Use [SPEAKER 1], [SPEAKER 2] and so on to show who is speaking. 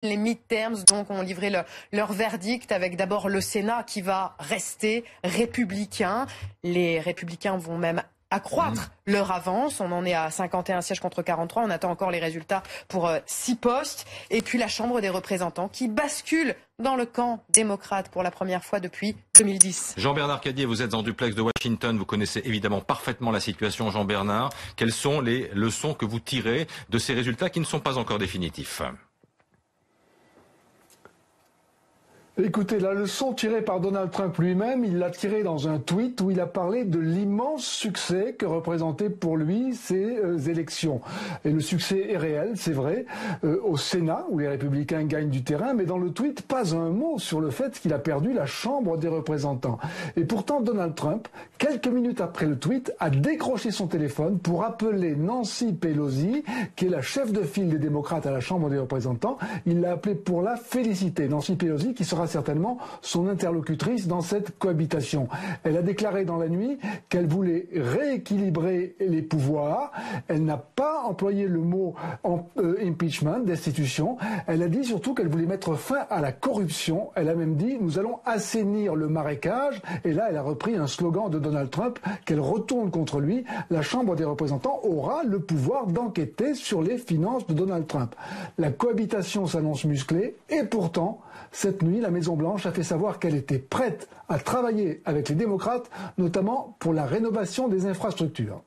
[SPEAKER 1] Les midterms donc ont livré leur verdict avec d'abord le Sénat qui va rester républicain. Les républicains vont même accroître leur avance. On en est à 51 sièges contre 43. On attend encore les résultats pour 6 postes. Et puis la Chambre des représentants qui bascule dans le camp démocrate pour la première fois depuis 2010.
[SPEAKER 2] Jean-Bernard Cadier, vous êtes en duplex de Washington. Vous connaissez évidemment parfaitement la situation, Jean-Bernard. Quelles sont les leçons que vous tirez de ces résultats qui ne sont pas encore définitifs ?
[SPEAKER 3] Écoutez, la leçon tirée par Donald Trump lui-même, il l'a tirée dans un tweet où il a parlé de l'immense succès que représentaient pour lui ces élections. Et le succès est réel, c'est vrai, au Sénat, où les républicains gagnent du terrain, mais dans le tweet, pas un mot sur le fait qu'il a perdu la Chambre des représentants. Et pourtant, Donald Trump, quelques minutes après le tweet, a décroché son téléphone pour appeler Nancy Pelosi, qui est la chef de file des démocrates à la Chambre des représentants. Il l'a appelée pour la féliciter. Nancy Pelosi, qui sera certainement son interlocutrice dans cette cohabitation. Elle a déclaré dans la nuit qu'elle voulait rééquilibrer les pouvoirs. Elle n'a pas employé le mot impeachment, destitution. Elle a dit surtout qu'elle voulait mettre fin à la corruption. Elle a même dit « nous allons assainir le marécage ». Et là, elle a repris un slogan de Donald Trump qu'elle retourne contre lui. La Chambre des représentants aura le pouvoir d'enquêter sur les finances de Donald Trump. La cohabitation s'annonce musclée et pourtant, cette nuit, la Maison-Blanche a fait savoir qu'elle était prête à travailler avec les démocrates, notamment pour la rénovation des infrastructures.